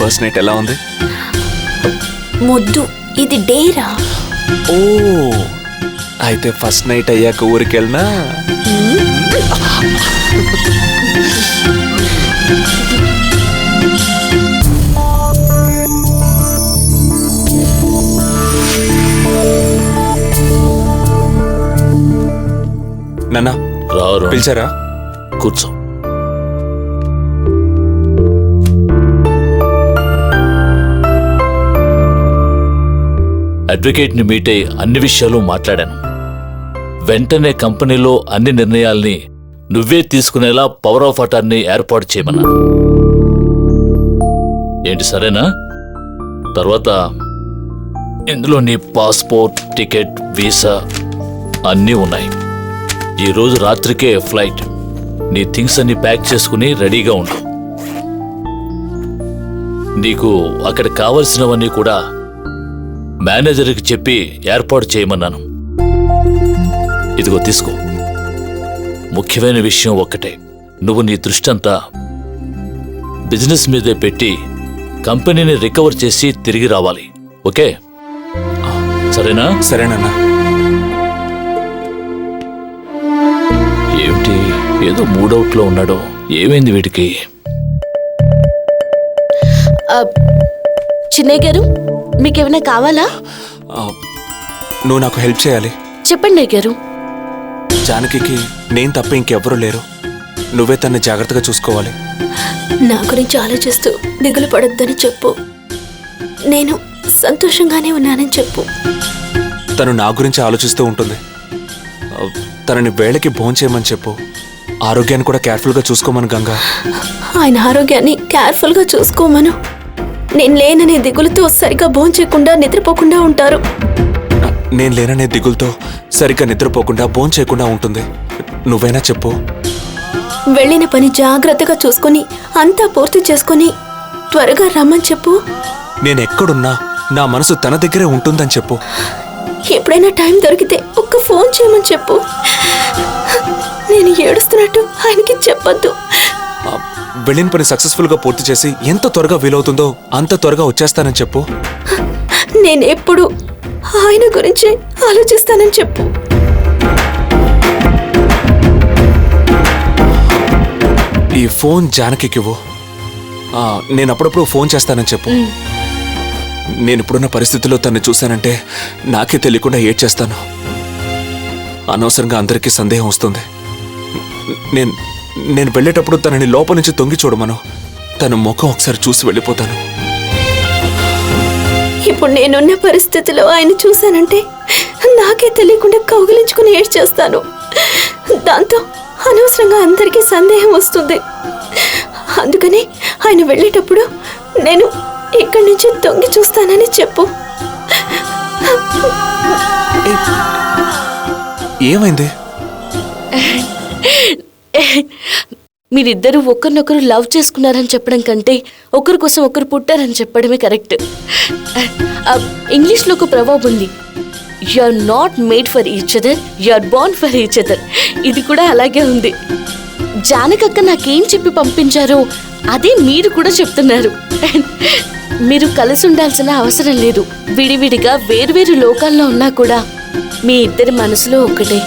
First night ఎలా ఉంది? ముద్దు, ఇది డేరా. ఓ అయితే ఫస్ట్ నైట్ అయ్యాక ఊరికెళ్ళనా? నాన్న రారు. పిలిచారా? కూర్చో. అడ్వకేట్ని మీట్ అయి అన్ని విషయాలు మాట్లాడాను. వెంటనే కంపెనీలో అన్ని నిర్ణయాల్ని నువ్వే తీసుకునేలా పవర్ ఆఫ్ అటార్నీ ఏర్పాటు చేయమన్నా. ఏంటి సరేనా? తర్వాత ఇందులో నీ పాస్పోర్ట్, టికెట్, వీసా అన్నీ ఉన్నాయి. ఈరోజు రాత్రికే ఫ్లైట్. నీ థింగ్స్ అన్ని ప్యాక్ చేసుకుని రెడీగా ఉండు. నీకు అక్కడ కావలసినవన్నీ కూడా మేనేజర్కి చెప్పి ఏర్పాటు చేయమన్నాను. ఇదిగో తీసుకో. ముఖ్యమైన విషయం ఒక్కటే, నువ్వు నీ దృష్టంతా బిజినెస్ మీదే పెట్టి కంపెనీని రికవర్ చేసి తిరిగి రావాలి. ఓకే సరేనా? సరేనన్నా. ఏమిటి ఏదో మూడౌట్లో ఉన్నాడో? ఏమైంది వీడికి? చిన్నయ్య గారు, మీకేమైనా కావాలా? నువ్వు నాకు హెల్ప్ చేయాలి. చెప్పండి అయ్య గారు. జానకి నేను తప్ప ఇంకెవ్వరూ లేరు. నువ్వే తన్ని జాగ్రత్తగా చూసుకోవాలి. నా గురించి ఆలోచిస్తూ దిగులు పడొద్దని చెప్పు. నేను సంతోషంగానే ఉన్నానని చెప్పు. తను నా గురించి ఆలోచిస్తూ ఉంటుంది. తనని వేళకి భోంచేయమని చెప్పు. ఆరోగ్యాన్ని కూడా కేర్ఫుల్గా చూసుకోమను గంగా. ఆయన ఆరోగ్యాన్ని కేర్ఫుల్గా చూసుకోమను. నేను లేననే దిగులుతో సరిగ్గా భోంచేయకుండా నిద్రపోకుండా ఉంటారు. నేను లేననే దిగులతో సరిగ్గా నిద్రపోకుండా భోంచేయకుండా ఉంటుంది. నువ్వైనా చెప్పు. వెళ్ళిన పని జాగ్రత్తగా చూసుకుని అంతా పూర్తి చేసుకుని త్వరగా రమ్మని చెప్పు. నేనెక్కడున్నా నా మనసు తన దగ్గరే ఉంటుందని చెప్పు. ఎప్పుడైనా టైం దొరికితే ఒక్క ఫోన్ చేయమని చెప్పు. నేను ఏడుస్తున్నట్టు ఆయనకి చెప్పొద్దు. వెళ్ళిన పని సక్సెస్ఫుల్గా పూర్తి చేసి ఎంత త్వరగా వీలవుతుందో అంత త్వరగా వచ్చేస్తానని చెప్పు. నేను ఎప్పుడు ఆయన గురించి ఆలోచిస్తానని చెప్పు. ఈ ఫోన్ జానకివ్వు. నేను అప్పుడప్పుడు ఫోన్ చేస్తానని చెప్పు. నేను ఇప్పుడున్న పరిస్థితుల్లో తను చూశానంటే నాకే తెలియకుండా ఏడ్చేస్తాను. అనవసరంగా అందరికీ సందేహం వస్తుంది. నేను వెళ్ళేటప్పుడు తనని లోపల నుంచి తొంగి చూడమను. తన ముఖం ఒకసారి చూసి వెళ్ళిపోతాను. ఇప్పుడు నేనున్న పరిస్థితిలో ఆయన చూశానంటే నాకే తెలియకుండా కౌగిలించుకుని ఏడ్చేస్తాను. దాంతో అనవసరంగా అందరికీ సందేహం వస్తుంది. అందుకని ఆయన వెళ్ళేటప్పుడు నేను ఇక్కడి నుంచి తొంగి చూస్తానని చెప్పు. ఏమైంది? మీరిద్దరూ ఒకరినొకరు లవ్ చేసుకున్నారని చెప్పడం కంటే ఒకరి కోసం ఒకరు పుట్టారని చెప్పడమే కరెక్ట్. ఇంగ్లీష్లో ఒక ప్రవర్బ్ ఉంది, you are not made for each other, you are born for each other. ఇది కూడా అలాగే ఉంది. జానకక్క నాకేం చెప్పి పంపించారో అదే మీరు కూడా చెప్తున్నారు. మీరు కలిసి ఉండాల్సిన అవసరం లేదు. విడివిడిగా వేర్వేరు లోకాల్లో ఉన్నా కూడా మీ ఇద్దరి మనసులో ఒకటే.